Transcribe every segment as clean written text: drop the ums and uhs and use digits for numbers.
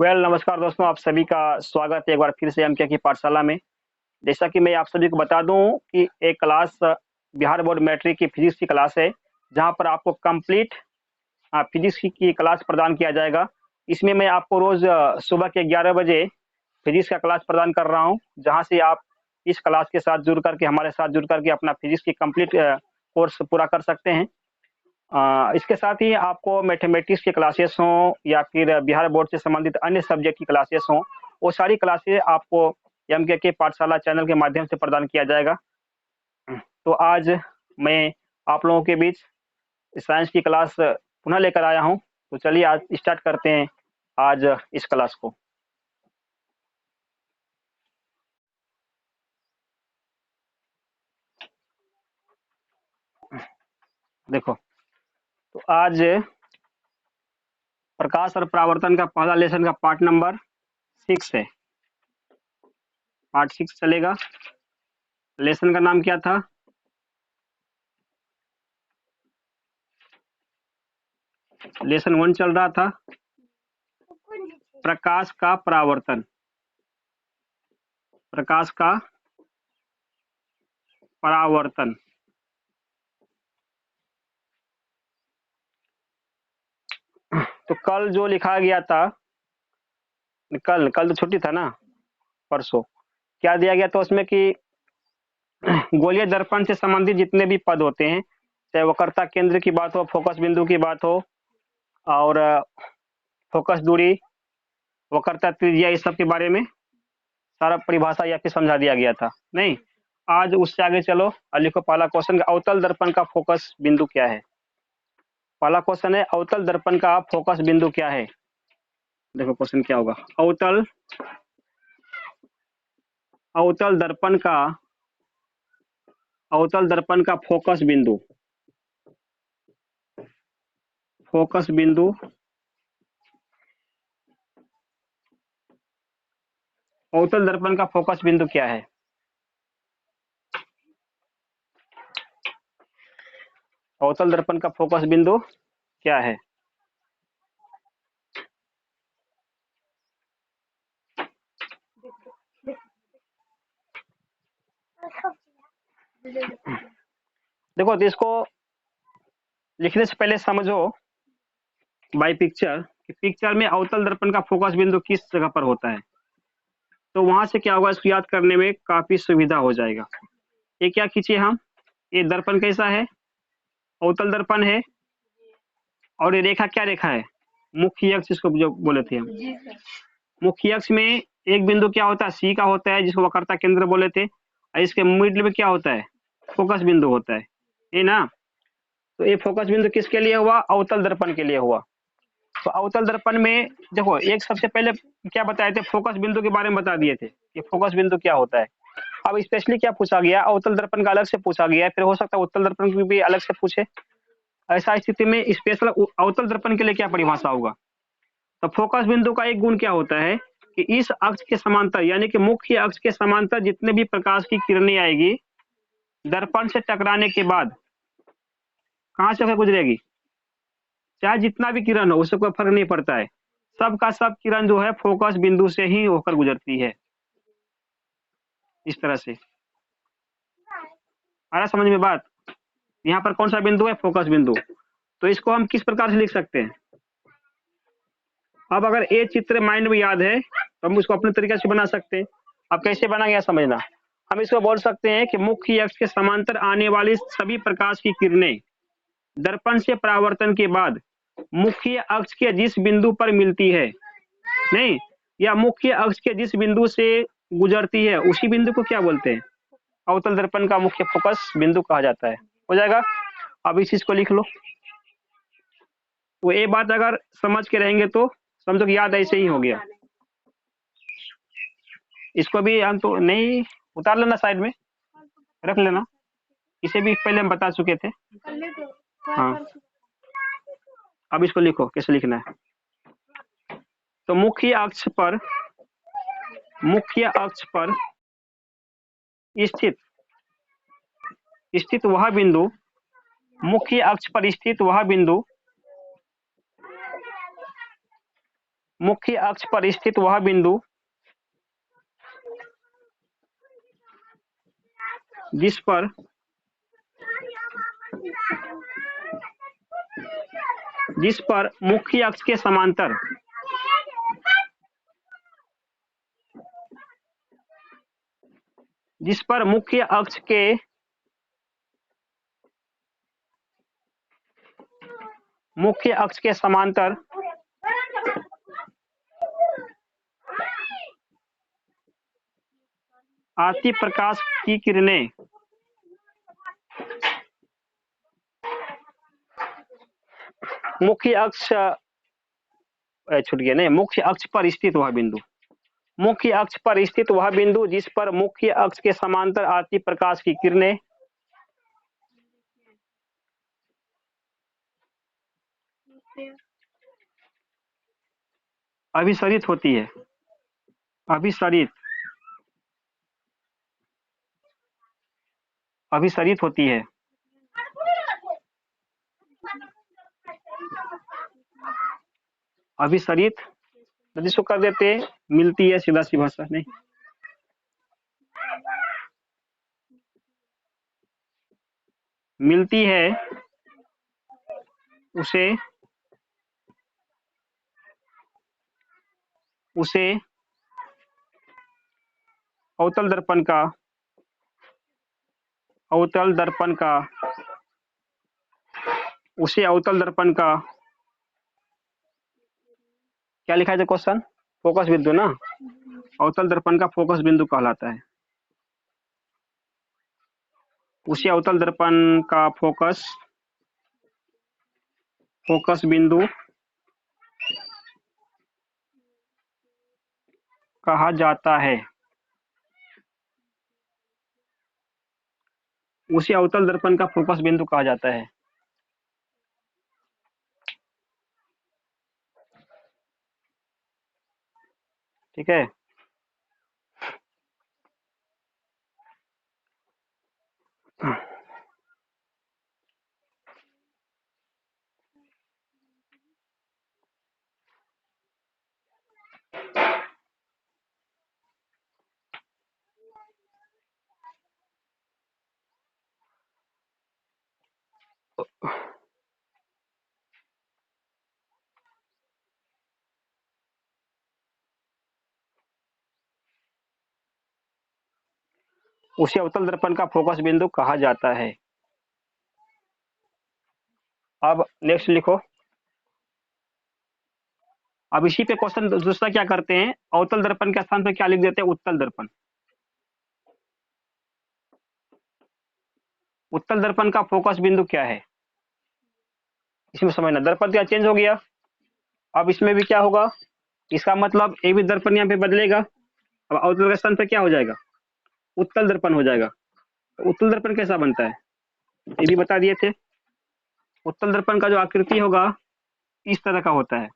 नमस्कार दोस्तों, आप सभी का स्वागत है एक बार फिर से एमके की पाठशाला में। जैसा कि मैं आप सभी को बता दूं कि एक क्लास बिहार बोर्ड मैट्रिक की फिजिक्स की क्लास है, जहां पर आपको कंप्लीट फिजिक्स की क्लास प्रदान किया जाएगा। इसमें मैं आपको रोज़ सुबह के 11 बजे फिजिक्स का क्लास प्रदान कर रहा हूं, जहां से आप इस क्लास के साथ जुड़ करके हमारे साथ जुड़ करके अपना फिजिक्स की कंप्लीट कोर्स पूरा कर सकते हैं। इसके साथ ही आपको मैथमेटिक्स की क्लासेस हों या फिर बिहार बोर्ड से संबंधित अन्य सब्जेक्ट की क्लासेस हों, वो सारी क्लासेस आपको एमके पाठशाला चैनल के माध्यम से प्रदान किया जाएगा। तो आज मैं आप लोगों के बीच साइंस की क्लास पुनः लेकर आया हूं। तो चलिए आज स्टार्ट करते हैं आज इस क्लास को। देखो, तो आज प्रकाश और परावर्तन का पहला लेसन का पार्ट नंबर 6 है। पार्ट 6 चलेगा। लेसन का नाम क्या था? लेसन 1 चल रहा था, प्रकाश का परावर्तन। प्रकाश का परावर्तन। तो कल जो लिखा गया था, कल तो छुट्टी था ना, परसों क्या दिया गया था उसमें कि गोलीय दर्पण से संबंधित जितने भी पद होते हैं, चाहे वक्रता केंद्र की बात हो, फोकस बिंदु की बात हो, और फोकस दूरी, वक्रता त्रिज्या, इस सब के बारे में सारा परिभाषा या फिर समझा दिया गया था। नहीं, आज उससे आगे चलो और लिखो पहला क्वेश्चन, अवतल दर्पण का फोकस बिंदु क्या है। पहला क्वेश्चन है अवतल दर्पण का फोकस बिंदु क्या है। देखो क्वेश्चन क्या होगा। अवतल दर्पण का फोकस बिंदु। अवतल दर्पण का फोकस बिंदु क्या है? अवतल दर्पण का फोकस बिंदु क्या है? देखो, तो इसको लिखने से पहले समझो बाय पिक्चर कि पिक्चर में अवतल दर्पण का फोकस बिंदु किस जगह पर होता है। तो वहां से क्या होगा, इसको याद करने में काफी सुविधा हो जाएगा। ये क्या खींचिए हम, ये दर्पण कैसा है? अवतल दर्पण है। और ये रेखा क्या रेखा है? मुख्य अक्ष, इसको जो बोले थे हम। मुख्य अक्ष में एक बिंदु क्या होता है? सी का होता है, जिसको वक्रता केंद्र बोले थे। और इसके मिडिल में क्या होता है? फोकस बिंदु होता है, ये ना। तो ये फोकस बिंदु किसके लिए हुआ? अवतल दर्पण के लिए हुआ। तो अवतल दर्पण में देखो, एक सबसे पहले क्या बताए थे, फोकस बिंदु के बारे में बता दिए थे कि फोकस बिंदु क्या होता है। अब स्पेशली क्या पूछा गया, अवतल दर्पण का अलग से पूछा गया है, फिर हो सकता है उत्तल दर्पण की भी अलग से पूछे। ऐसा स्थिति में स्पेशल अवतल दर्पण के लिए क्या परिभाषा होगा? तो फोकस बिंदु का एक गुण क्या होता है कि इस अक्ष के समांतर, यानी कि मुख्य अक्ष के समांतर जितने भी प्रकाश की किरणें आएगी, दर्पण से टकराने के बाद कहां से होकर गुजरेगी? चाहे जितना भी किरण हो, उससे कोई फर्क नहीं पड़ता है, सबका सब किरण जो है फोकस बिंदु से ही होकर गुजरती है। इस तरह से आ रहा समझ में बात? यहाँ पर कौन सा बिंदु है? फोकस बिंदु। तो इसको हम किस प्रकार से लिख सकते हैं? अब अगर ये चित्र माइंड में याद है तो हम उसको अपने तरीके से बना सकते हैं। अब कैसे बना गया समझना। हम इसको बोल सकते हैं कि मुख्य अक्ष के समांतर आने वाली सभी प्रकाश की किरणें दर्पण से परावर्तन के बाद मुख्य अक्ष के जिस बिंदु पर मिलती है, नहीं, या मुख्य अक्ष के जिस बिंदु से गुजरती है, उसी बिंदु को क्या बोलते हैं? अवतल दर्पण का मुख्य फोकस बिंदु कहा जाता है। हो जाएगा। अब इस चीज को लिख लो। तो ये बात अगर समझ के रहेंगे तो समझो कि याद ऐसे ही हो गया। इसको भी हम तो नहीं, उतार लेना, साइड में रख लेना। इसे भी पहले हम बता चुके थे। हाँ, अब इसको लिखो कैसे लिखना है। तो मुख्य अक्ष पर स्थित वह बिंदु, मुख्य अक्ष पर स्थित वह बिंदु मुख्य अक्ष पर स्थित वह बिंदु जिस पर मुख्य अक्ष के समांतर मुख्य अक्ष के समांतर आती प्रकाश की किरणें मुख्य अक्ष छूट गया नहीं, मुख्य अक्ष पर स्थित वह बिंदु, मुख्य अक्ष पर स्थित वह बिंदु जिस पर मुख्य अक्ष के समांतर आती प्रकाश की किरणें अभिसरित होती है, अभिसरित होती है। अभिसरित जिसको कर देते मिलती है, सीधा सी भाषा नहीं, मिलती है उसे अवतल दर्पण का क्या लिखा है क्वेश्चन? फोकस बिंदु ना, अवतल दर्पण का फोकस बिंदु कहलाता है। उसी अवतल दर्पण का फोकस बिंदु कहा जाता है। उसी अवतल दर्पण का फोकस बिंदु कहा जाता है। ठीक है, उसी अवतल दर्पण का फोकस बिंदु कहा जाता है। अब नेक्स्ट लिखो। अब इसी पे क्वेश्चन दूसरा क्या करते हैं, अवतल दर्पण के स्थान पर क्या लिख देते हैं? उत्तल दर्पण। उत्तल दर्पण का फोकस बिंदु क्या है, इसमें समझना। दर्पण क्या चेंज हो गया, अब इसमें भी क्या होगा, इसका मतलब एक भी दर्पण यहाँ पे बदलेगा। अब अवतल के स्थान पर क्या हो जाएगा? उत्तल दर्पण हो जाएगा। तो उत्तल दर्पण कैसा बनता है ये भी बता दिए थे। उत्तल दर्पण का जो आकृति होगा इस तरह का होता है,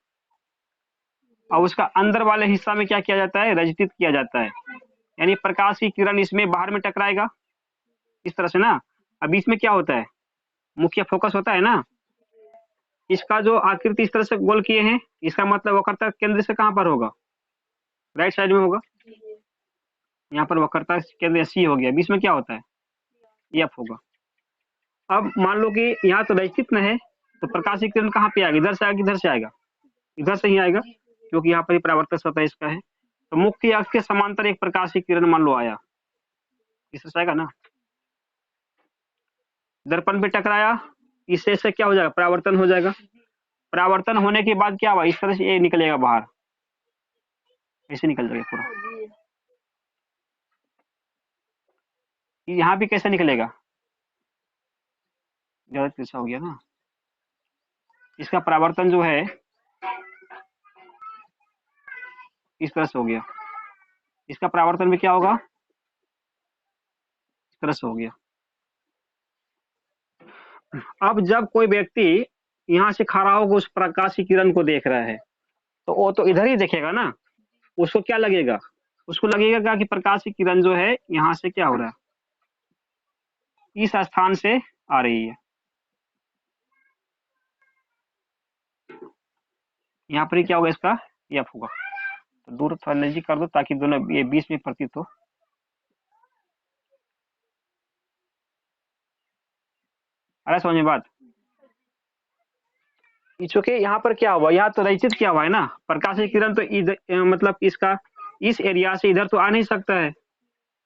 और उसका अंदर वाले हिस्सा में क्या किया जाता है? रजतित किया जाता है, यानी प्रकाश की किरण इसमें बाहर में टकराएगा इस तरह से ना। अब इसमें क्या होता है? मुख्य फोकस होता है ना, इसका जो आकृति इस तरह से गोल किए हैं, इसका मतलब वक्रता केंद्र से कहां पर होगा? राइट साइड में होगा। यहाँ पर वक्रता केंद्र सी हो गया, बीच में क्या होता है? एफ होगा। अब मान लो कि यहाँ तो रजतित न है, तो प्रकाश की किरण कहाँ पे आएगी? इधर से आएगा, इधर से आएगा? इधर से ही आएगा, क्योंकि यहाँ पर परावर्तक सतह इसका है। तो मुख्य अक्ष के समांतर एक प्रकाश की किरण मान लो आया, इससे आएगा ना, दर्पण पे टकराया, इससे से क्या हो जाएगा? परावर्तन हो जाएगा। परावर्तन होने के बाद क्या हुआ? इस तरह से ये निकलेगा बाहर, ऐसे निकल जाएगा पूरा। यहाँ भी कैसे निकलेगा? ज्यादा तिरछा हो गया ना, इसका परावर्तन जो है इस तरह से हो गया, इसका परावर्तन भी क्या होगा? इस तरह से हो गया। अब जब कोई व्यक्ति यहाँ से खड़ा होकर उस प्रकाश की किरण को देख रहा है, तो वो तो इधर ही देखेगा ना, उसको क्या लगेगा? उसको लगेगा कि प्रकाश की किरण जो है यहाँ से क्या हो रहा है? इस स्थान से आ रही है। यहाँ पर क्या होगा? इसका ये एफ होगा। तो दूर थोड़ा नजदीक कर दो ताकि दोनों ये बीच में प्रतीत हो। अरे समझ में बात। चूंकि यहाँ पर क्या हुआ, यहाँ तो रचित क्या हुआ है ना, प्रकाश किरण तो इधर मतलब इसका इस एरिया से इधर तो आ नहीं सकता है,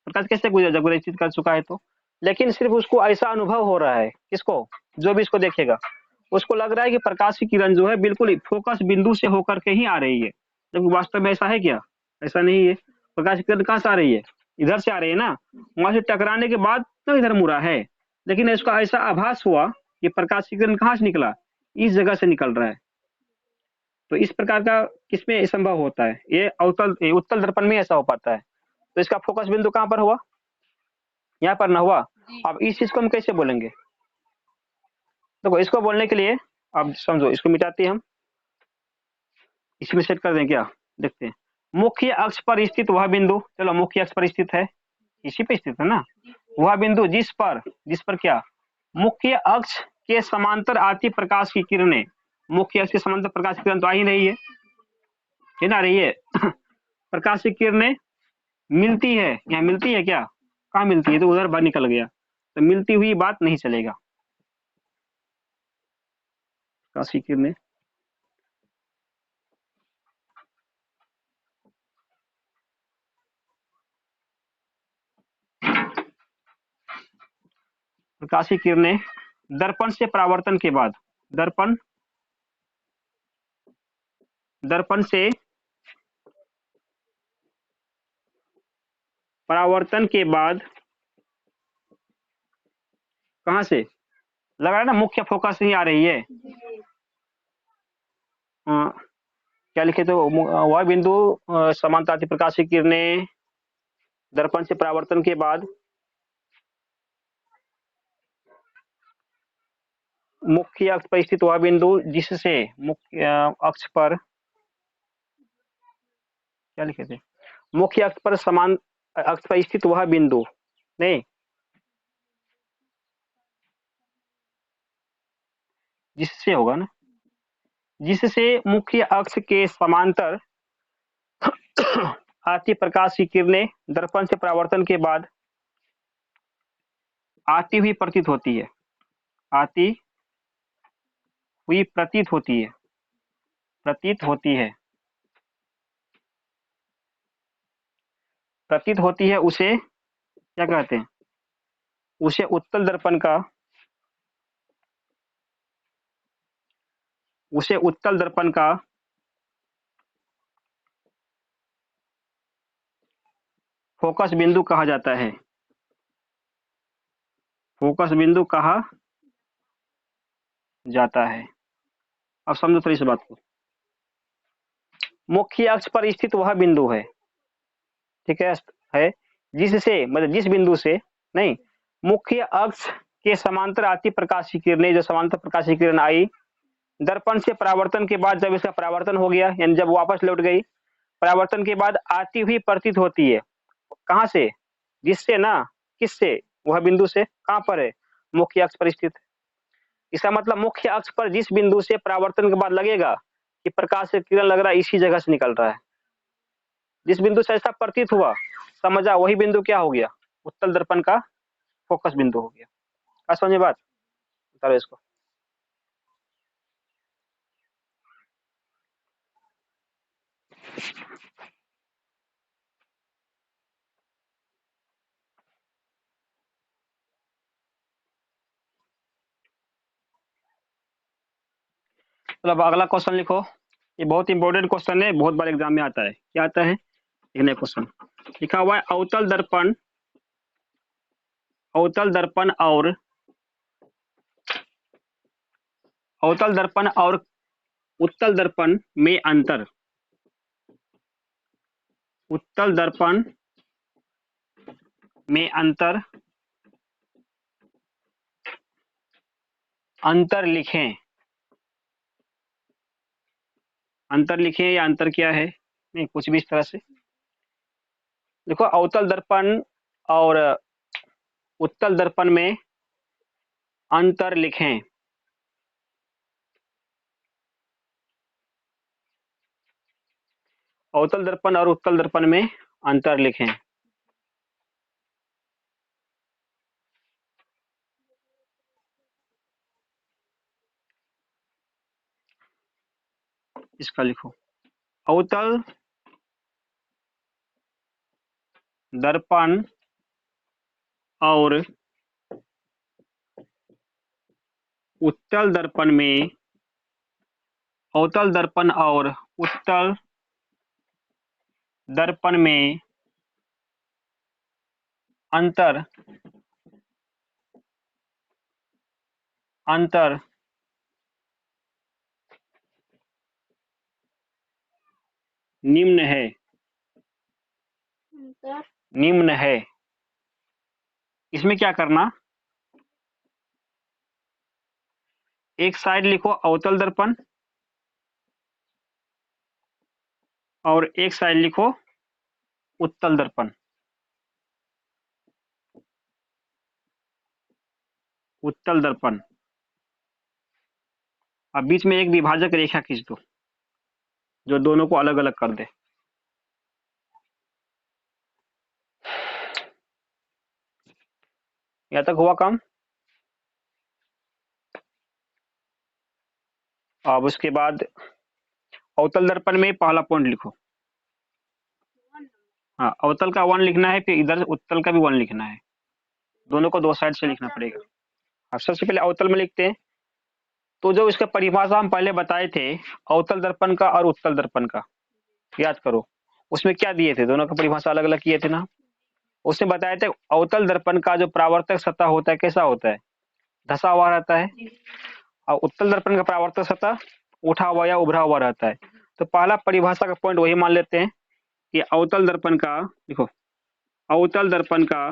प्रकाश कैसे गुजर जब रचित कर चुका है तो। लेकिन सिर्फ उसको ऐसा अनुभव हो रहा है, किसको, जो भी इसको देखेगा उसको लग रहा है कि प्रकाश की किरण जो है बिल्कुल फोकस बिंदु से होकर के ही आ रही है, जबकि वास्तव में ऐसा है क्या, ऐसा नहीं है। प्रकाश की किरण कहाँ से आ रही है, इधर से आ रही है ना, वहां से टकराने के बाद तो इधर मुड़ा है, लेकिन इसका ऐसा आभास हुआ कि प्रकाश की किरण कहाँ से निकला, इस जगह से निकल रहा है। तो इस प्रकार का किसमें संभव होता है, ये उत्तल दर्पण में ऐसा हो पाता है। तो इसका फोकस बिंदु कहाँ पर हुआ, यहाँ पर ना हुआ। अब इस चीज को हम कैसे बोलेंगे, देखो इसको बोलने के लिए अब समझो, इसको मिटाते हैं हम, इसमें सेट कर दें क्या, देखते हैं। मुख्य अक्ष पर स्थित वह बिंदु, चलो मुख्य अक्ष पर स्थित है, इसी पे स्थित है ना, वह बिंदु जिस पर क्या, मुख्य अक्ष के समांतर आती प्रकाश की किरणें, मुख्य अक्ष के समांतर प्रकाश की किरण तो आ ही रही है ना, रही है प्रकाश की किरणें मिलती है, यहाँ मिलती है क्या, कहाँ मिलती है, तो उधर बाहर निकल गया, तो मिलती हुई बात नहीं चलेगा। प्रकाश की किरणें प्रकाश की किरणें दर्पण से परावर्तन के बाद, दर्पण दर्पण से परावर्तन के बाद कहां से, लग रहा है ना मुख्य फोकस नहीं आ रही है, क्या लिखे तो वह बिंदु समांतर प्रकाश की किरणें दर्पण से परावर्तन के बाद मुख्य अक्ष पर स्थित वह बिंदु जिससे मुख्य अक्ष पर, क्या लिखे थे, मुख्य अक्ष पर समान अक्ष पर स्थित वह बिंदु, नहीं जिससे होगा ना, जिससे मुख्य अक्ष के समांतर आती प्रकाश की किरणें दर्पण से परावर्तन के बाद आती हुई प्रतीत होती है, आती हुई प्रतीत होती है, प्रतीत होती है, प्रतीत होती है, उसे क्या कहते हैं, उसे उत्तल दर्पण का, उसे उत्तल दर्पण का फोकस बिंदु कहा जाता है, फोकस बिंदु कहा जाता है। अब समझो थोड़ी सी बात को, मुख्य अक्ष पर स्थित वह बिंदु है, ठीक है जिससे मतलब जिस बिंदु से, नहीं मुख्य अक्ष के समांतर आती प्रकाश की किरणें, जो समांतर प्रकाश की किरण आई दर्पण से परावर्तन के बाद, जब इसका परावर्तन हो गया यानी जब वापस लौट गई, परावर्तन के बाद आती हुई प्रतीत होती है, कहां से, जिससे ना, किससे, वह बिंदु से, कहां पर है, मुख्य अक्ष पर स्थित। इसका मतलब मुख्य अक्ष पर जिस बिंदु से परावर्तन के बाद लगेगा कि प्रकाश से किरण लग रहा है, इसी जगह से निकल रहा है, जिस बिंदु से ऐसा प्रतीत हुआ समझा, वही बिंदु क्या हो गया, उत्तल दर्पण का फोकस बिंदु हो गया। क्या समझे बात, बताओ इसको। मतलब अगला क्वेश्चन लिखो, ये बहुत इंपॉर्टेंट क्वेश्चन है, बहुत बार एग्जाम में आता है, क्या आता है, एक क्वेश्चन लिखा हुआ है, अवतल दर्पण और अवतल दर्पण और उत्तल दर्पण में अंतर, उत्तल दर्पण में अंतर, अंतर लिखें, अंतर लिखें या अंतर क्या है, नहीं कुछ भी इस तरह से देखो, अवतल दर्पण और उत्तल दर्पण में अंतर लिखें, अवतल दर्पण और उत्तल दर्पण में अंतर लिखें। इसका लिखो, अवतल दर्पण और उत्तल दर्पण में, अवतल दर्पण और उत्तल दर्पण में अंतर निम्न है। निम्न है। इसमें क्या करना, एक साइड लिखो अवतल दर्पण और एक साइड लिखो उत्तल दर्पण। उत्तल दर्पण, अब बीच में एक विभाजक रेखा खींच दो जो दोनों को अलग अलग कर दे। यहाँ तक हुआ काम। अब उसके बाद अवतल दर्पण में पहला पॉइंट लिखो। हाँ, अवतल का 1 लिखना है, फिर इधर उत्तल का भी 1 लिखना है। दोनों को दो साइड से लिखना पड़ेगा। अब सबसे पहले अवतल में लिखते हैं। तो जो इसका परिभाषा हम पहले बताए थे अवतल दर्पण का और उत्तल दर्पण का, याद करो उसमें क्या दिए थे, दोनों का परिभाषा अलग अलग किए थे ना। उसने बताया था अवतल दर्पण का जो परावर्तक सतह होता है कैसा होता है, धसा हुआ रहता है, और उत्तल दर्पण का परावर्तक सतह उठा हुआ या उभरा हुआ रहता है। तो पहला परिभाषा का पॉइंट वही मान लेते हैं कि अवतल दर्पण का, देखो अवतल दर्पण का,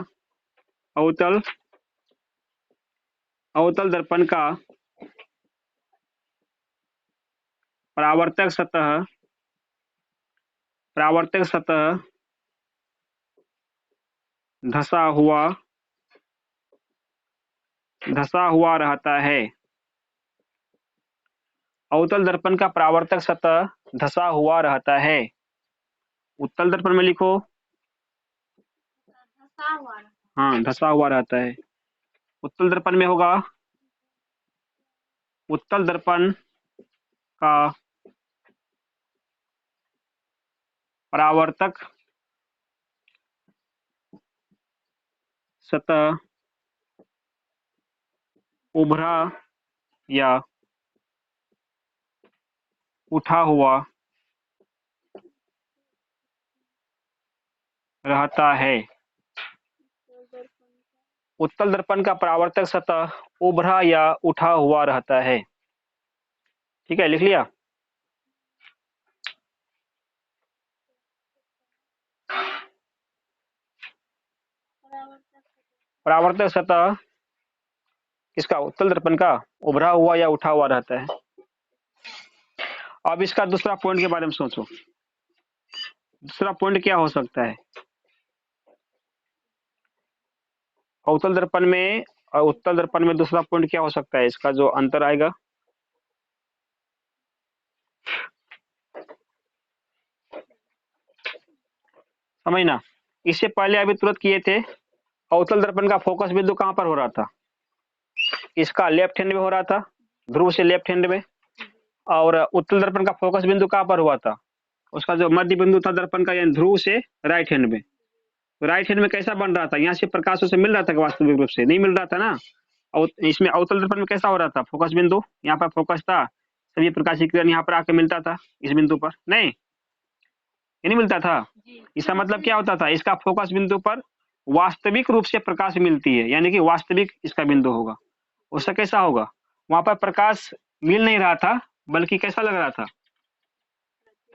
अवतल दर्पण का परावर्तक सतह धसा हुआ रहता है। अवतल दर्पण का परावर्तक सतह धसा हुआ रहता है। उत्तल दर्पण में लिखो, हाँ धसा हुआ रहता है। उत्तल दर्पण में होगा, उत्तल दर्पण का परावर्तक सतह उभरा या उठा हुआ रहता है। उत्तल दर्पण का परावर्तक सतह उभरा या उठा हुआ रहता है। ठीक है, लिख लिया। परावर्तक सतह किसका, उत्तल दर्पण का उभरा हुआ या उठा हुआ रहता है। अब इसका दूसरा पॉइंट के बारे में सोचो, दूसरा पॉइंट क्या हो सकता है। अवतल दर्पण में और उत्तल दर्पण में दूसरा पॉइंट क्या हो सकता है, इसका जो अंतर आएगा। समझना, इससे पहले अभी तुरंत किए थे, अवतल दर्पण का फोकस बिंदु कहां पर हो रहा था, इसका लेफ्ट हैंड में हो रहा था, ध्रुव से लेफ्ट हैंड में। और उत्तल दर्पण का फोकस बिंदु कहां पर हुआ था, उसका जो मध्य बिंदु था दर्पण का, यानी ध्रुव से राइट हैंड में। तो राइट हैंड में कैसा बन रहा था, यहाँ से प्रकाश उसे मिल रहा था वास्तविक रूप से, नहीं मिल रहा था ना। और इसमें अवतल दर्पण में कैसा हो रहा था, फोकस बिंदु यहाँ पर फोकस था, सभी प्रकाशिक किरण यहाँ पर आके मिलता था इस बिंदु पर, नहीं ये नहीं मिलता था। इसका मतलब क्या होता था, इसका फोकस बिंदु पर वास्तविक रूप से प्रकाश मिलती है, यानी कि वास्तविक इसका बिंदु होगा। उससे कैसा होगा, वहां पर प्रकाश मिल नहीं रहा था, बल्कि कैसा लग रहा था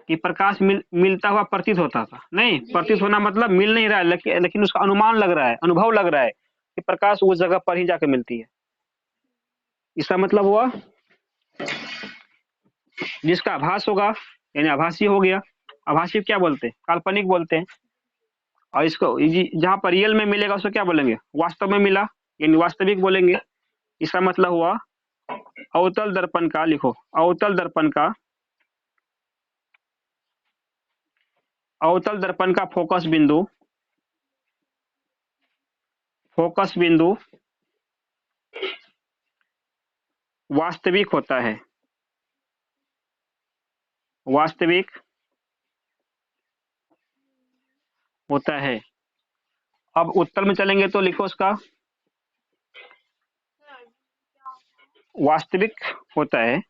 कि प्रकाश मिलता हुआ प्रतीत होता था। नहीं, प्रतीत होना मतलब मिल नहीं रहा है, लेकिन उसका अनुमान लग रहा है, अनुभव लग रहा है कि प्रकाश उस जगह पर ही जाकर मिलती है। इसका मतलब हुआ जिसका आभास होगा, यानी आभासी हो गया। आभासी क्या बोलते हैं, काल्पनिक बोलते हैं। और इसको जहां पर रियल में मिलेगा उसको क्या बोलेंगे, वास्तव में मिला, यानी वास्तविक बोलेंगे। इसका मतलब हुआ अवतल दर्पण का, लिखो अवतल दर्पण का अवतल दर्पण का फोकस बिंदु वास्तविक होता है। अब उत्तर में चलेंगे तो लिखो उसका वास्तविक होता है।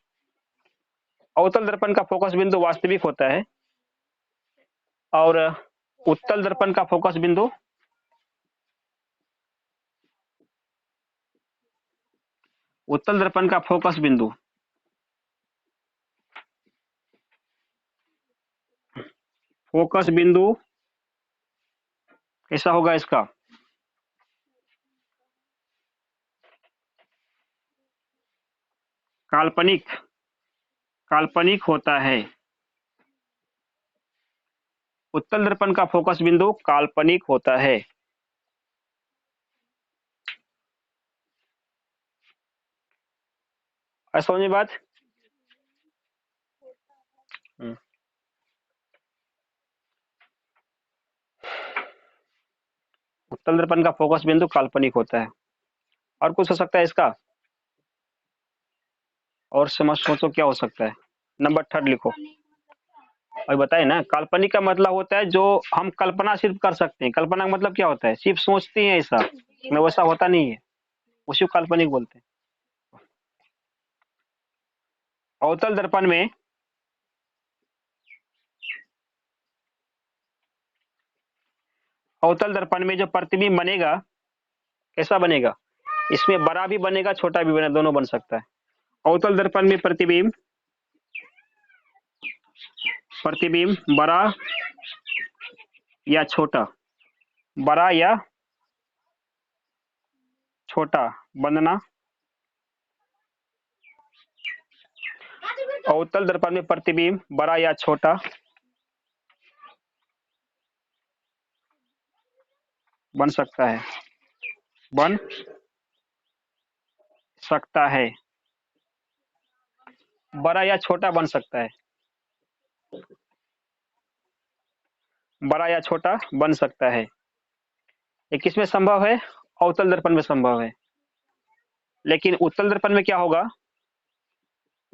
अवतल दर्पण का फोकस बिंदु वास्तविक होता है और उत्तल दर्पण का फोकस बिंदु उत्तल दर्पण का फोकस बिंदु कैसा होगा इसका? काल्पनिक होता है। उत्तल दर्पण का फोकस बिंदु काल्पनिक होता है। समझ में बात? उत्तल दर्पण का फोकस बिंदु काल्पनिक होता है। और कुछ हो सकता है इसका? और समझ सोचो क्या हो सकता है। नंबर थर्ड लिखो। और बताए ना, काल्पनिक का मतलब होता है जो हम कल्पना सिर्फ कर सकते हैं। कल्पना का मतलब क्या होता है? सिर्फ सोचते हैं ऐसा, मैं वैसा होता नहीं है, उसी को काल्पनिक बोलते हैं। अवतल दर्पण में जो प्रतिबिंब बनेगा कैसा बनेगा? इसमें बड़ा भी बनेगा छोटा भी बनेगा, दोनों बन सकता है। अवतल दर्पण में प्रतिबिंब बड़ा या छोटा बनना। अवतल दर्पण में प्रतिबिंब बड़ा या छोटा बन सकता है बड़ा या छोटा बन सकता है। बड़ा या छोटा बन सकता है। ये किसमें संभव है? अवतल दर्पण में संभव है। लेकिन उत्तल दर्पण में क्या होगा?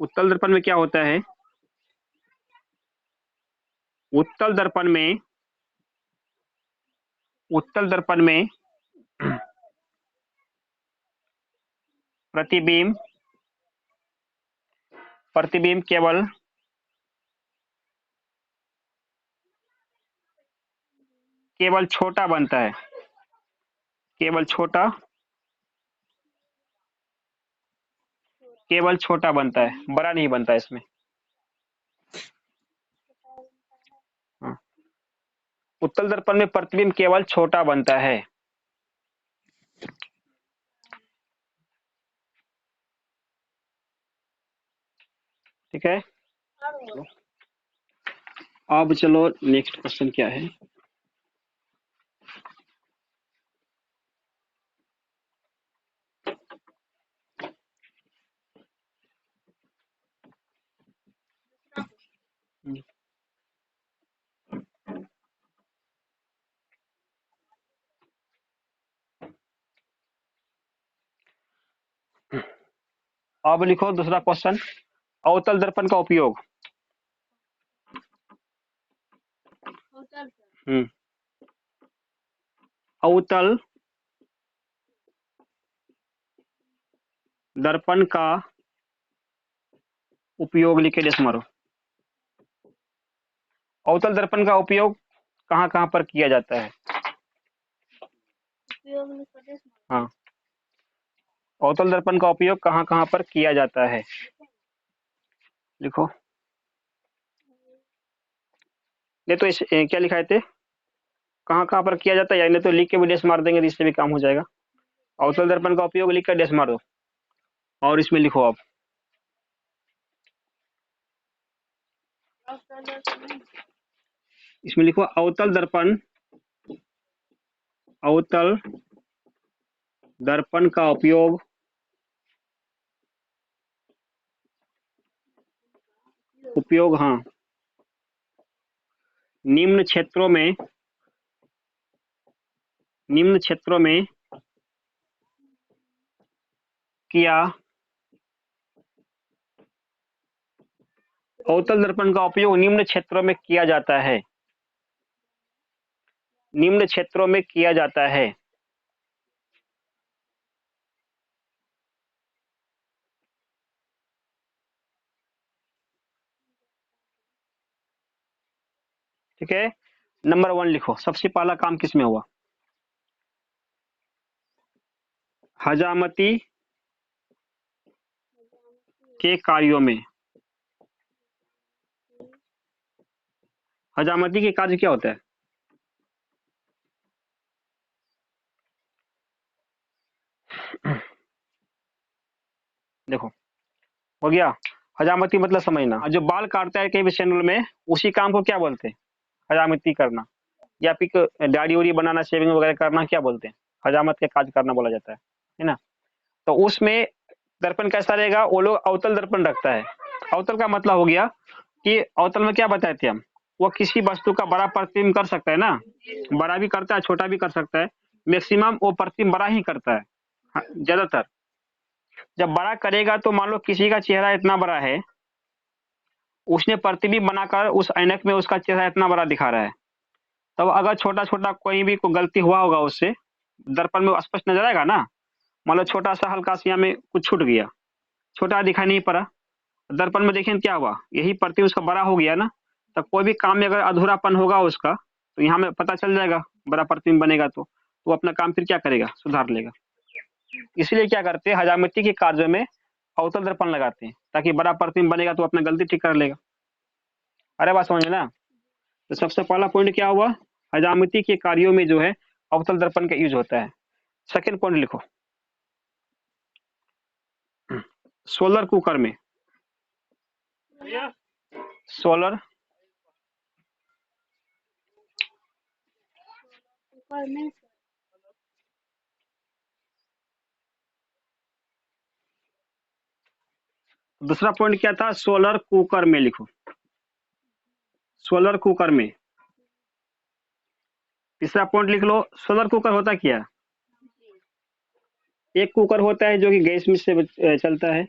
उत्तल दर्पण में क्या होता है? उत्तल दर्पण में प्रतिबिंब केवल छोटा बनता है। केवल छोटा बनता है, बड़ा नहीं बनता इसमें। हाँ। उत्तल दर्पण में प्रतिबिंब केवल छोटा बनता है। ठीक है। अब चलो नेक्स्ट क्वेश्चन क्या है। अब लिखो दूसरा क्वेश्चन। अवतल दर्पण का उपयोग। अवतल दर्पण का उपयोग लिख के डेस मारो। अवतल दर्पण का उपयोग कहाँ कहाँ पर किया जाता है? हाँ, अवतल दर्पण का उपयोग कहाँ कहाँ पर किया जाता है? लिखो। नहीं तो क्या लिखाए थे? कहाँ कहाँ पर किया जाता है, या नहीं तो लिख के भी डेस मार देंगे तो इससे भी काम हो जाएगा। अवतल दर्पण का उपयोग लिख कर डेस मार दो और इसमें लिखो आप। इसमें लिखो अवतल दर्पण का उपयोग हाँ निम्न क्षेत्रों में किया अवतल दर्पण का उपयोग निम्न क्षेत्रों में किया जाता है। निम्न क्षेत्रों में किया जाता है। ठीक है, नंबर 1 लिखो। सबसे पहला काम किसमें हुआ? हजामती के कार्यों में। हजामती के कार्य क्या होता है? देखो, हो गया। हजामती मतलब समझना, जो बाल काटता है कहीं भी सैलून में, उसी काम को क्या बोलते हैं? हजामती करना। या फिर दाढ़ी उड़ी बनाना, शेविंग वगैरह करना, क्या बोलते हैं? हजामत के काज करना बोला जाता है ना? तो उसमें दर्पण कैसा रहेगा? वो लोग अवतल दर्पण रखता है। अवतल का मतलब हो गया कि अवतल में क्या बताए थे हम? वो किसी वस्तु का बड़ा प्रतिबिंब कर सकता है ना, बड़ा भी करता है, छोटा भी कर सकता है। मैक्सिमम वो प्रतिबिंब बड़ा ही करता है, ज्यादातर। जब बड़ा करेगा तो मान लो किसी का चेहरा इतना बड़ा है, उसने प्रतिबिंब बनाकर उस ऐनक में उसका चेहरा इतना बड़ा दिखा रहा है, तब अगर छोटा छोटा कोई भी कोई गलती हुआ होगा उससे, दर्पण में स्पष्ट नजर आएगा ना। मान लो छोटा सा हल्का सा यहाँ में कुछ छूट गया, छोटा दिखाई नहीं पड़ा, दर्पण में देखें क्या हुआ, यही प्रतिबिंब उसका बड़ा हो गया ना। तब कोई भी काम में अगर अधूरापन होगा उसका, तो यहाँ में पता चल जाएगा, बड़ा प्रतिबिंब बनेगा तो वो अपना काम फिर क्या करेगा? सुधार लेगा। इसलिए क्या करते हैं, हजामती के कार्य में अवतल दर्पण लगाते हैं, ताकि बड़ा प्रतिबिंब बनेगा तो अपना गलती ठीक कर लेगा। अरे बात समझ ना? तो सबसे पहला पॉइंट क्या हुआ? हजामती के कार्यों में जो है अवतल दर्पण का यूज होता है। सेकंड पॉइंट लिखो, सोलर कुकर में। सोलर दूसरा पॉइंट क्या था? सोलर कुकर में लिखो। सोलर कुकर में। तीसरा पॉइंट लिख लो, सोलर कुकर होता क्या? एक कुकर होता है जो कि गैस में से चलता है,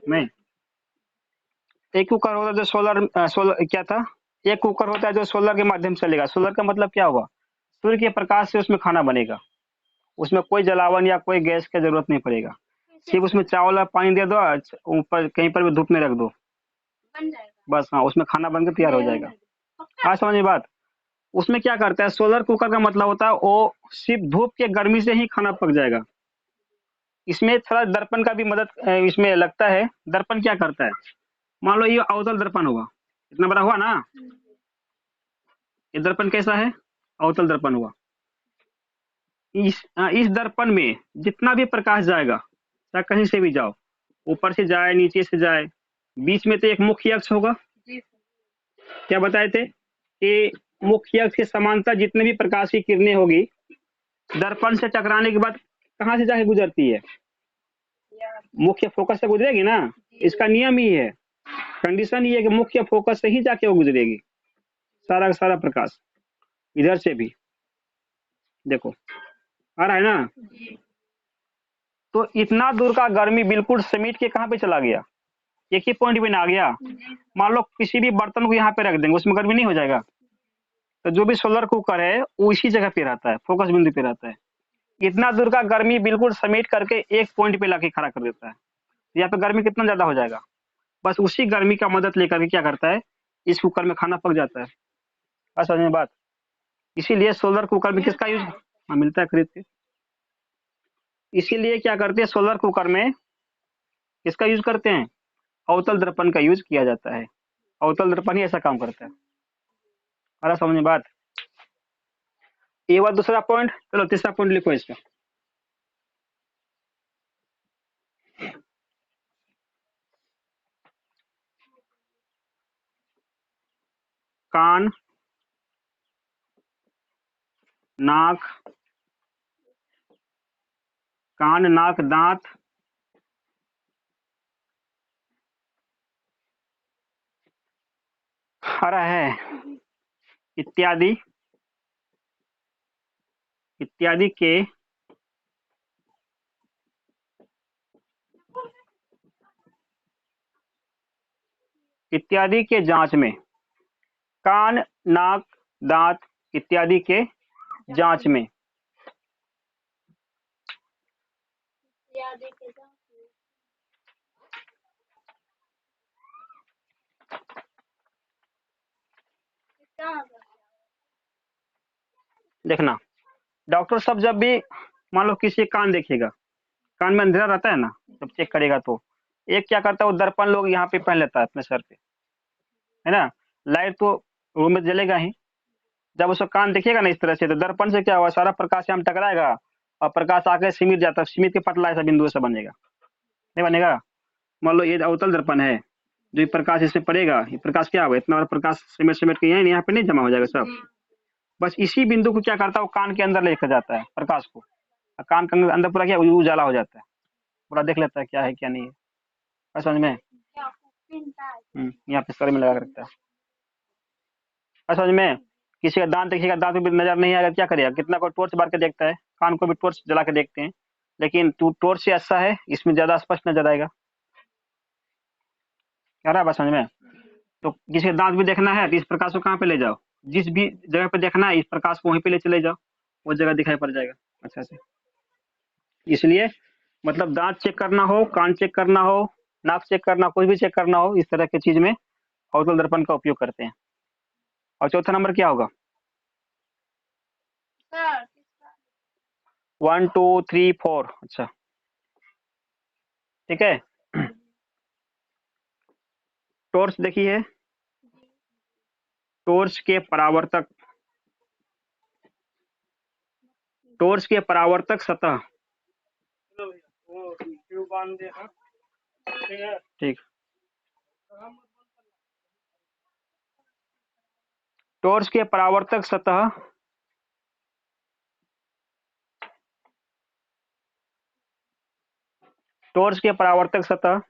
नहीं। एक कुकर होता है जो सोलर क्या था? एक कुकर होता है जो सोलर के माध्यम से चलेगा। सोलर का मतलब क्या हुआ? सूर्य के प्रकाश से उसमें खाना बनेगा, उसमें कोई जलावन या कोई गैस की जरूरत नहीं पड़ेगा। सिर्फ उसमें चावल और पानी दे दो, ऊपर कहीं पर भी धूप में रख दो, बस। हाँ, उसमें खाना बनकर तैयार हो जाएगा। हाँ, समझिए बात। उसमें क्या करता है, सोलर कुकर का मतलब होता है वो सिर्फ धूप के गर्मी से ही खाना पक जाएगा। इसमें थोड़ा दर्पण का भी मदद इसमें लगता है। दर्पण क्या करता है? मान लो ये अवतल दर्पण होगा, इतना बड़ा हुआ ना, ये दर्पण कैसा है? अवतल दर्पण हुआ। इस दर्पण में जितना भी प्रकाश जाएगा, चाहे कहीं से भी जाओ, ऊपर से जाए नीचे से जाए, बीच में तो एक मुख्य अक्ष होगा। क्या बताए थे कि मुख्य अक्ष के समांतर जितने भी प्रकाश की किरणें होगी, दर्पण से टकराने के बाद कहाँ से जाके गुजरती है? मुख्य फोकस से गुजरेगी ना। इसका नियम ही है, कंडीशन ये है कि मुख्य फोकस से ही जाके वो गुजरेगी, सारा का सारा प्रकाश। इधर से भी देखो, आ रहा है ना? तो इतना दूर का गर्मी बिल्कुल समेट के कहाँ पे चला गया? एक ही पॉइंट पे ना आ गया। मान लो किसी भी बर्तन को यहाँ पे रख देंगे, उसमें गर्मी नहीं हो जाएगा? तो जो भी सोलर कुकर है वो इसी जगह पे रहता है, फोकस बिंदु पे रहता है। इतना दूर का गर्मी बिल्कुल समेट करके एक पॉइंट पे लाके खड़ा कर देता है। यहाँ पे गर्मी कितना ज्यादा हो जाएगा? बस उसी गर्मी का मदद लेकर के क्या करता है, इस कुकर में खाना पक जाता है। बस समझ में बात? इसीलिए सोलर कुकर में किसका यूज मिलता है खरीद के। इसीलिए क्या करते हैं, सोलर कुकर में किसका यूज करते हैं? अवतल दर्पण का यूज किया जाता है। अवतल दर्पण ही ऐसा काम करता है। अरे समझ में बात? ये बात दूसरा पॉइंट। चलो तीसरा पॉइंट लिखो इसका। कान, नाक, कान नाक दांत, हरा है। इत्यादि इत्यादि के जांच में, कान, नाक, दांत इत्यादि के जांच में, देखना डॉक्टर साहब जब भी मान लो किसी का कान देखेगा, कान में अंधेरा रहता है ना, जब चेक करेगा तो एक क्या करता है, वो दर्पण लोग यहाँ पे पहन लेता है अपने सर पे, है ना। लाइट तो रूम में जलेगा ही, जब उसका कान दिखेगा ना इस तरह से, तो दर्पण से क्या हुआ, सारा प्रकाश यहाँ टकराएगा और प्रकाश आके सीमित जाता है, सीमित के पतला ऐसा बिंदु ऐसा बनेगा, नहीं बनेगा। मान लो ये अवतल दर्पण है, जो प्रकाश इससे पड़ेगा, ये प्रकाश क्या होगा, इतना प्रकाश सिमट सिमट के यहाँ पे नहीं जमा हो जाएगा सब, बस इसी बिंदु को क्या करता है, वो कान के अंदर लेकर जाता है प्रकाश को, कान के अंदर पूरा क्या उजाला हो जाता है, पूरा देख लेता है क्या है क्या नहीं है, समझ में। यहाँ पे सर में लगा रखता है, समझ में। किसी का दांत देखिएगा, दांत में भी नजर नहीं आएगा, क्या करेगा, कितना कोई टॉर्च बार के देखता है, कान को भी टॉर्च जला के देखते हैं, लेकिन तू टॉर्च से अच्छा है, इसमें ज्यादा स्पष्ट नजर आएगा, क्या रहा है बात समझ में। तो किसी का दांत भी देखना है तो इस प्रकाश को कहाँ पे ले जाओ, जिस भी जगह पे देखना है इस प्रकाश को वहीं पे ले चले जाओ, वो जगह दिखाई पड़ जाएगा अच्छा से। इसलिए मतलब दांत चेक करना हो, कान चेक करना हो, नाक चेक करना, कुछ भी चेक करना हो, इस तरह की चीज में अवतल दर्पण का उपयोग करते हैं। और चौथा नंबर क्या होगा, 1 2 3 4, अच्छा ठीक है। टॉर्च देखी है, टॉर्च के परावर्तक, टॉर्च के परावर्तक सतह, ठीक, टॉर्च के परावर्तक सतह टॉर्च के परावर्तक सतह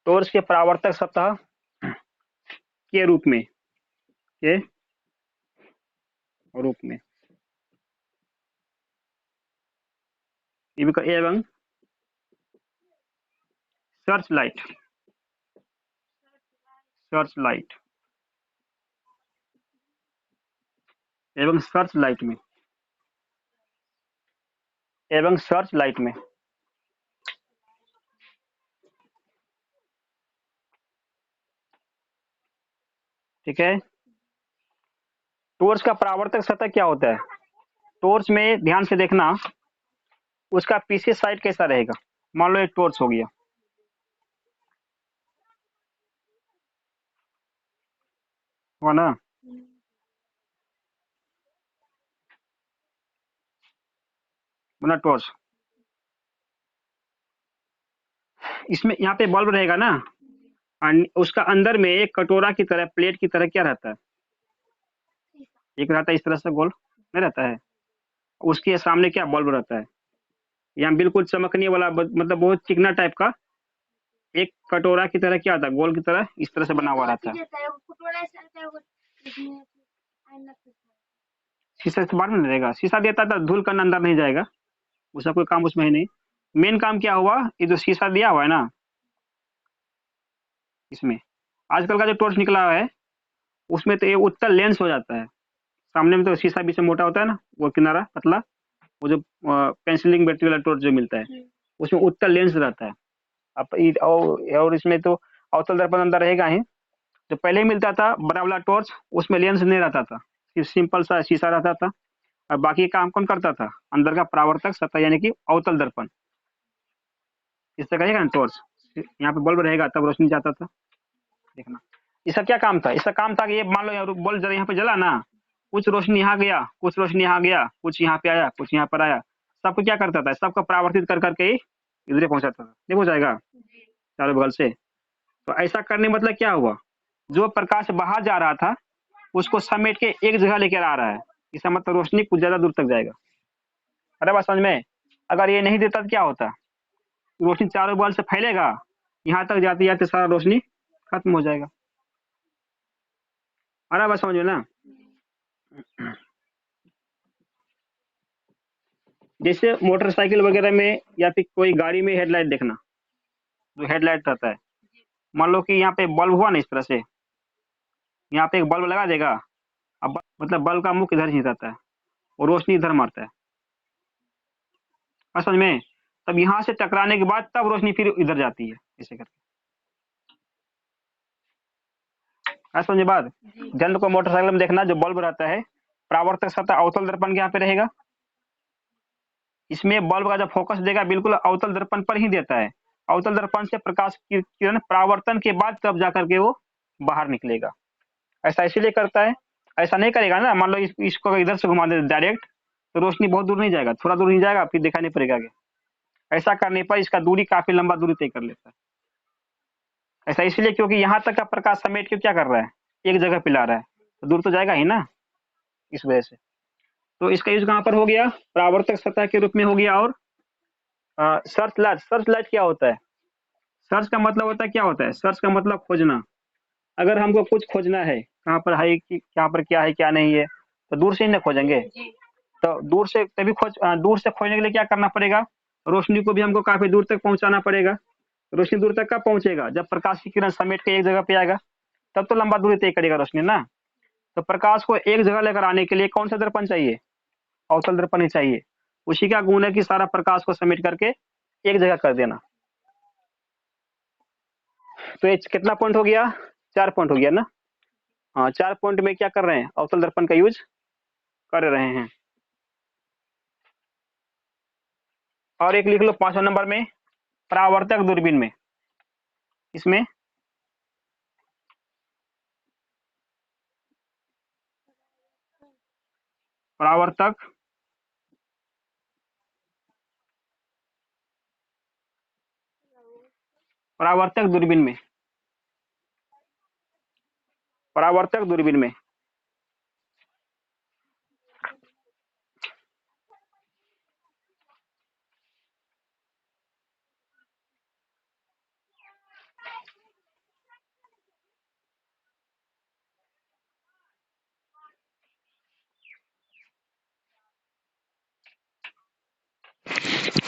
टॉर्च के परावर्तक सतह के रूप में, के रूप में एवं सर्च लाइट, सर्च लाइट एवं सर्च लाइट में, एवं सर्च लाइट में, ठीक है। टॉर्च का परावर्तक सतह क्या होता है, टॉर्च में ध्यान से देखना, उसका पीछे साइड कैसा रहेगा, मान लो एक टॉर्च हो गया, हुआ ना, बना टॉर्च, इसमें यहाँ पे बल्ब रहेगा ना, उसका अंदर में एक कटोरा की तरह, प्लेट की तरह क्या रहता है, एक रहता है इस तरह से गोल, नहीं रहता है, उसके सामने क्या बल्ब रहता है, यहाँ बिल्कुल चमकने वाला, मतलब बहुत चिकना टाइप का एक कटोरा की तरह क्या आता है, गोल की तरह इस तरह से बना हुआ रहता है। शीशा से बाहर में रहेगा, शीशा देता था धूल कण अंदर नहीं जाएगा, उसका कोई काम उसमें है नहीं। मेन काम क्या हुआ, ये जो शीशा दिया हुआ है ना, इसमें आजकल का जो टॉर्च निकला है उसमें तो ये उत्तल लेंस हो जाता है, सामने में तो शीशा बीच में मोटा होता है ना, वो किनारा पतला, वो जो पेंसिलिंग बैटरी वाला टॉर्च जो मिलता है उसमें उत्तल लेंस रहता है। अब और इसमें तो अवतल दर्पण अंदर रहेगा ही, जो पहले ही मिलता था बड़ा वाला टॉर्च उसमें लेंस नहीं रहता था, सिर्फ सिंपल सा शीशा रहता था, और बाकी काम कौन करता था, अंदर का परावर्तक सतह यानी कि अवतल दर्पण, इस तरह रहेगा ना टॉर्च, यहाँ पे बल्ब रहेगा तब रोशनी जाता था, देखना इसका क्या काम था, इसका काम था कि ये मान लो बल्ब जरा यहाँ पे जला ना, कुछ रोशनी यहाँ गया, कुछ रोशनी यहाँ गया, कुछ यहाँ पे आया, कुछ यहाँ पर आया, सबको क्या करता था, सबको परावर्तित कर करके ही इधर पहुंचाता था, नहीं हो जाएगा चारों बगल से। तो ऐसा करने मतलब क्या हुआ, जो प्रकाश बाहर जा रहा था उसको समेट के एक जगह लेकर आ रहा है, इसका मतलब रोशनी कुछ ज्यादा दूर तक जाएगा, अरे बात समझ में। अगर ये नहीं देता तो क्या होता, रोशनी चारों बल्ब से फैलेगा, यहाँ तक जाते जाते सारा रोशनी खत्म हो जाएगा। आ रहा बात समझ में ना। जैसे मोटरसाइकिल वगैरह में या फिर कोई गाड़ी में हेडलाइट देखना, जो हेडलाइट रहता है, मान लो कि यहाँ पे बल्ब हुआ ना इस तरह से, यहाँ पे एक बल्ब लगा देगा, अब मतलब बल्ब का मुख इधर ही रहता है और रोशनी इधर मारता है, समझ में। तब यहाँ से टकराने के बाद तब रोशनी फिर इधर जाती है, ऐसे करके। समझे बात। जंत्र को मोटरसाइकिल में देखना, जो बल्ब रहता है, परावर्तक सतह अवतल दर्पण के यहाँ पे रहेगा, इसमें बल्ब का जब फोकस देगा बिल्कुल अवतल दर्पण पर ही देता है, अवतल दर्पण से प्रकाश की किरण परावर्तन के बाद तब जाकर के वो बाहर निकलेगा। ऐसा इसीलिए करता है, ऐसा नहीं करेगा ना, मान लो इसको इधर से घुमा दे डायरेक्ट, तो रोशनी बहुत दूर नहीं जाएगा, थोड़ा दूर नहीं जाएगा, फिर दिखाई नहीं पड़ेगा आगे। ऐसा करने पर इसका दूरी काफी लंबा दूरी तय कर लेता है। ऐसा इसलिए क्योंकि यहाँ तक का प्रकाश समेट के क्या कर रहा है, एक जगह पिला रहा है, तो दूर तो जाएगा ही ना, इस वजह से। तो इसका यूज कहाँ पर हो गया, परावर्तक सतह के रूप में हो गया। और सर्च लाइट, सर्च लाइट क्या होता है, सर्च का मतलब होता है, क्या होता है सर्च का मतलब खोजना। अगर हमको कुछ खोजना है, कहाँ पर है, कहाँ पर क्या है क्या नहीं है, तो दूर से ही ना खोजेंगे। तो दूर से तभी दूर से खोजने के लिए क्या करना पड़ेगा, रोशनी को भी हमको काफी दूर तक पहुंचाना पड़ेगा। रोशनी दूर तक कब पहुंचेगा, जब प्रकाश की किरण समेट के एक जगह पे आएगा, तब तो लंबा दूरी तय करेगा रोशनी ना। तो प्रकाश को एक जगह लेकर आने के लिए कौन सा दर्पण चाहिए, अवतल दर्पण ही चाहिए। उसी का गुण है कि सारा प्रकाश को समेट करके एक जगह कर देना। तो ये कितना पॉइंट हो गया, 4 पॉइंट हो गया ना। हाँ, 4 पॉइंट में क्या कर रहे हैं, अवतल दर्पण का यूज कर रहे हैं। और एक लिख लो 5वां नंबर में, परावर्तक दूरबीन में, इसमें परावर्तक परावर्तक दूरबीन में, परावर्तक दूरबीन में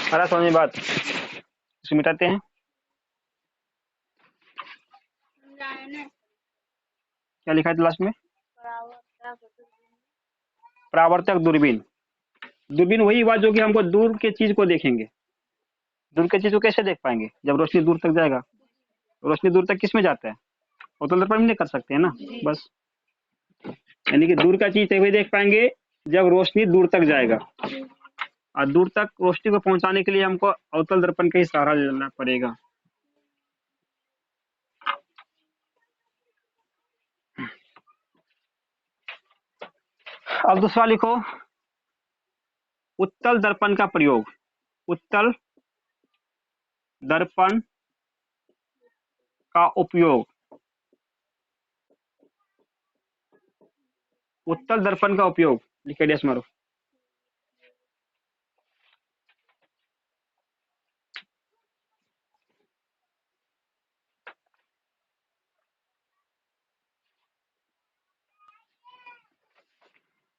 सारा समझ बात, इसे मिटाते हैं। क्या लिखा है लास्ट में, परावर्तक दूरबीन। दूरबीन वही हुआ जो कि हमको दूर के चीज को देखेंगे। दूर के चीज को कैसे देख पाएंगे, जब रोशनी दूर तक जाएगा। रोशनी दूर तक किस में जाता है, अवतल दर्पण में नहीं कर सकते हैं ना, बस। यानी कि दूर का चीज तभी देख पाएंगे जब रोशनी दूर तक जाएगा, और दूर तक रोशनी को पहुंचाने के लिए हमको अवतल दर्पण का ही सहारा लेना पड़ेगा। अब दूसरा लिखो, उत्तल दर्पण का प्रयोग। उत्तल दर्पण का उपयोग, उत्तल दर्पण का उपयोग लिखे डेस मारो।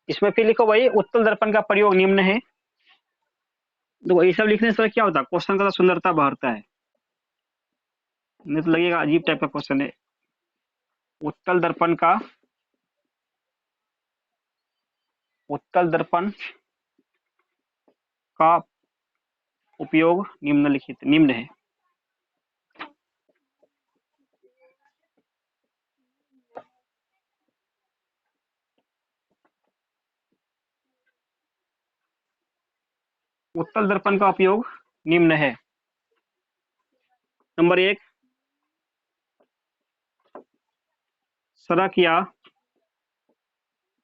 इसमें फिर लिखो भाई, उत्तल दर्पण का प्रयोग निम्न है। देखो ये सब लिखने से क्या होता है, क्वेश्चन का सुंदरता बढ़ता है, नहीं तो लगेगा अजीब टाइप का क्वेश्चन है। उत्तल दर्पण का, उत्तल दर्पण का उपयोग निम्नलिखित, निम्न है। उत्तल दर्पण का उपयोग निम्न है। नंबर 1, सड़क या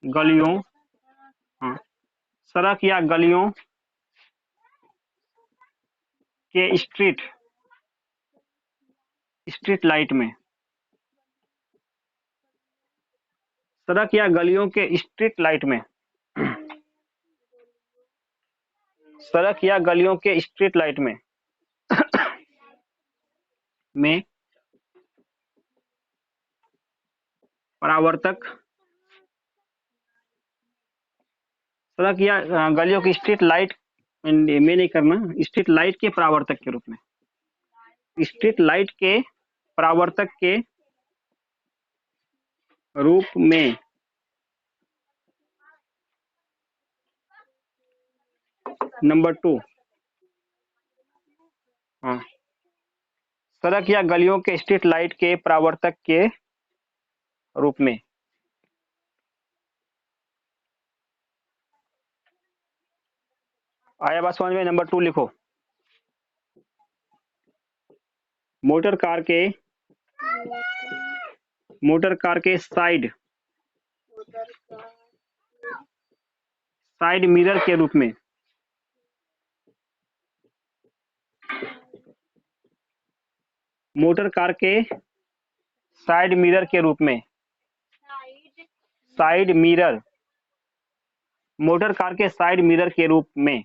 गलियों, हाँ, सड़क या गलियों के स्ट्रीट लाइट में, सड़क या गलियों के स्ट्रीट लाइट में सड़क या गलियों के स्ट्रीट लाइट में परावर्तक, सड़क या गलियों की स्ट्रीट लाइट में नहीं करना, स्ट्रीट लाइट के परावर्तक के रूप में, स्ट्रीट लाइट के परावर्तक के रूप में। नंबर 2, हाँ, सड़क या गलियों के स्ट्रीट लाइट के परावर्तक के रूप में। आया बात समझ में? नंबर 2 लिखो। मोटर कार के साइड मिरर के रूप में। मोटर कार के साइड मिरर के रूप में। साइड मिरर, मोटर कार के साइड मिरर के रूप में।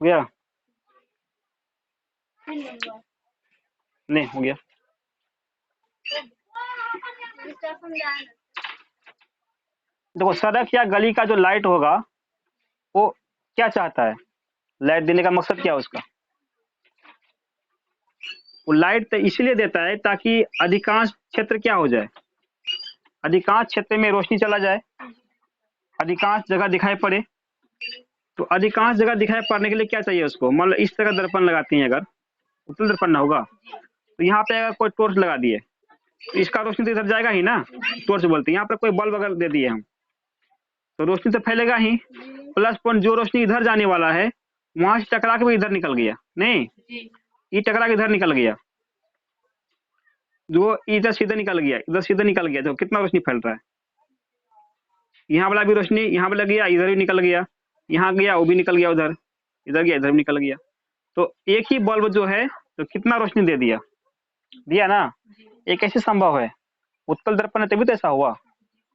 गया? नहीं हो गया। देखो, सड़क या गली का जो लाइट होगा वो क्या चाहता है? लाइट देने का मकसद क्या है उसका? वो लाइट तो इसलिए देता है ताकि अधिकांश क्षेत्र क्या हो जाए, अधिकांश क्षेत्र में रोशनी चला जाए, अधिकांश जगह दिखाई पड़े। तो अधिकांश जगह दिखाई पड़ने के लिए क्या चाहिए उसको? मान लो इस तरह दर्पण लगाती हैं, अगर उत्तल दर्पण ना होगा तो यहाँ पे अगर कोई टॉर्च लगा दिए तो इसका रोशनी तो इधर जाएगा ही ना, टॉर्च बोलते हैं। यहाँ पर कोई बल्ब अगर दे दिए हम तो रोशनी तो फैलेगा ही, प्लस पॉइंट जो रोशनी इधर जाने वाला है वहां से टकरा के भी इधर निकल गया, नहीं ये टकरा के इधर निकल गया, जो इधर सीधे निकल गया, इधर सीधे निकल गया, तो कितना रोशनी फैल रहा है। यहाँ वाला भी रोशनी यहाँ पे लग गया, इधर भी निकल गया, यहाँ गया वो भी निकल गया, उधर इधर गया इधर भी निकल गया। तो एक ही बल्ब जो है तो कितना रोशनी दे दिया, दिया ना। ये कैसे संभव है? उत्तल दर्पण है तभी तो ऐसा हुआ।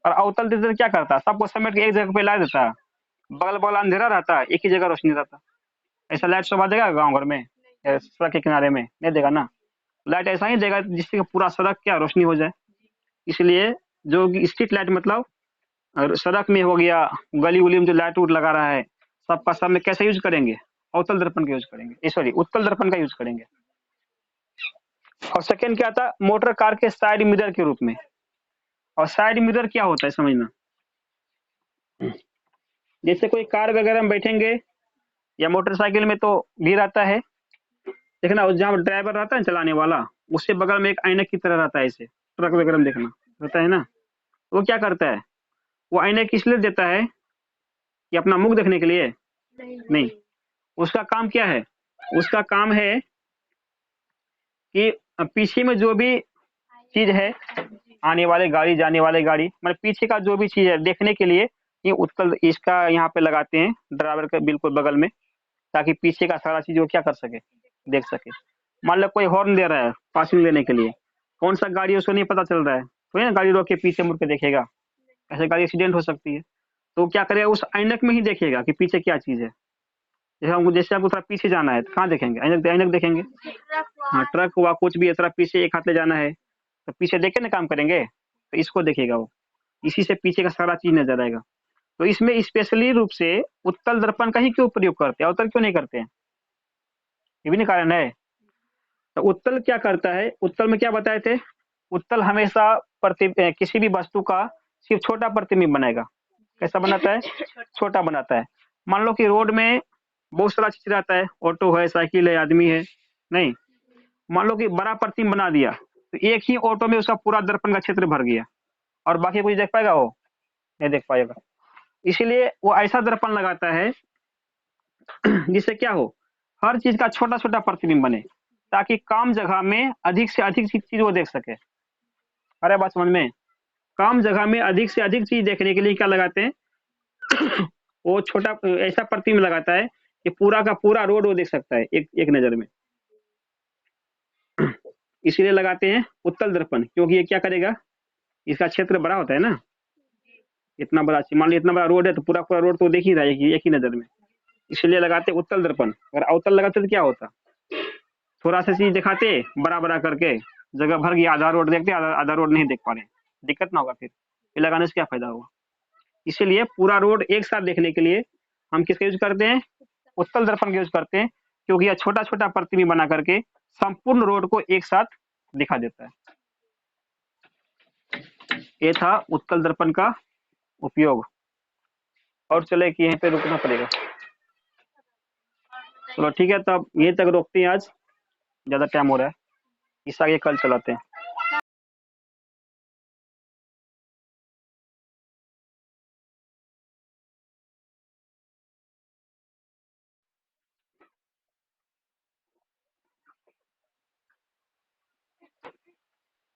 और अवतल दर्पण क्या करता है? सबको समेट के एक जगह पे ला देता है, बगल बगल अंधेरा रहता है, एक ही जगह रोशनी रहता है। ऐसा लाइट शोभा देगा गाँव घर में या सड़क के किनारे में? नहीं देगा ना। लाइट ऐसा ही देगा जिससे पूरा सड़क क्या रोशनी हो जाए। इसलिए जो स्ट्रीट लाइट मतलब सड़क में हो गया, गली उली में जो लाइट उट लगा रहा है सबका सब में कैसे यूज करेंगे? अवतल दर्पण का यूज करेंगे, सॉरी उत्तल दर्पण का यूज करेंगे। और सेकंड क्या था? मोटर कार के साइड मिरर के रूप में। और साइड मिरर क्या होता है समझना, जैसे कोई कार वगैरह में बैठेंगे या मोटरसाइकिल में तो भी रहता है, देखना जहाँ ड्राइवर रहता है चलाने वाला उससे बगल में एक ऐनक की तरह रहता है, ऐसे ट्रक वगैरह में देखना रहता है ना। वो क्या करता है? वो ऐनक किस लिए देता है? कि अपना मुख देखने के लिए? नहीं, उसका काम क्या है? उसका काम है कि पीछे में जो भी चीज है, आने वाले गाड़ी जाने वाले गाड़ी, मतलब पीछे का जो भी चीज है देखने के लिए ये उत्तल इसका यहाँ पे लगाते हैं ड्राइवर के बिल्कुल बगल में, ताकि पीछे का सारा चीज वो क्या कर सके, देख सके। मान लो कोई हॉर्न दे रहा है पासिंग लेने के लिए, कौन सा गाड़ी है उसको नहीं पता चल रहा है तो ना गाड़ी रोक के पीछे मुड़ के देखेगा, ऐसे गाड़ी एक्सीडेंट हो सकती है। तो क्या करेगा? उस ऐनक में ही देखेगा कि पीछे क्या चीज है। जैसे आपको थोड़ा पीछे जाना है तो कहाँ देखेंगे? ऐनक ऐनक देखेंगे। हाँ, ट्रक हुआ कुछ भी है, थोड़ा पीछे एक हाथ ले जाना है तो पीछे देख के ना काम करेंगे, तो इसको देखेगा वो, इसी से पीछे का सारा चीज नजर आएगा। तो इसमें स्पेशली रूप से उत्तल दर्पण का ही क्यों प्रयोग करते हैं, अवतल क्यों नहीं करते हैं? ये भी नहीं कारण है। तो उत्तल क्या करता है? उत्तल में क्या बताए थे? उत्तल हमेशा किसी भी वस्तु का सिर्फ छोटा प्रतिबिंब बनाएगा। कैसा बनाता है? छोटा बनाता है। मान लो कि रोड में बहुत सारा चीज रहता है, ऑटो है, साइकिल है, आदमी है, नहीं, मान लो कि बड़ा प्रतिबिंब बना दिया तो एक ही ऑटो में उसका पूरा दर्पण का क्षेत्र भर गया और बाकी कुछ देख पाएगा? वो नहीं देख पाएगा। इसीलिए वो ऐसा दर्पण लगाता है जिससे क्या हो, हर चीज का छोटा छोटा प्रतिबिंब बने, ताकि काम जगह में अधिक से अधिक चीज वो देख सके। अरे बात समझ में? काम जगह में अधिक से अधिक चीज देखने के लिए क्या लगाते हैं? वो छोटा ऐसा प्रतिबिंब लगाता है कि पूरा का पूरा रोड वो देख सकता है एक एक नजर में। इसीलिए लगाते हैं उत्तल दर्पण, क्योंकि ये क्या करेगा, इसका क्षेत्र बड़ा होता है ना, इतना बड़ा, मान लो इतना बड़ा रोड है तो पूरा पूरा रोड तो देख ही रहा है एक ही नजर में, इसलिए लगाते उत्तल दर्पण। अगर अवतल लगाते तो क्या होता, थोड़ा सा चीज दिखाते बड़ा बड़ा करके, जगह भर गया, आधा रोड देखते आधा रोड नहीं देख पा रहे, दिक्कत ना होगा फिर, ये लगाने से क्या फायदा होगा। इसीलिए पूरा रोड एक साथ देखने के लिए हम किसका यूज करते हैं, उत्तल दर्पण का यूज करते हैं, क्योंकि यह छोटा छोटा प्रतिबिंब बना करके संपूर्ण रोड को एक साथ दिखा देता है। ये था उत्तल दर्पण का उपयोग। और चले कि यहीं पे रुकना पड़ेगा, चलो ठीक है, तब यहीं तक रोकते हैं आज, ज्यादा टाइम हो रहा है, इस आगे कल चलाते हैं।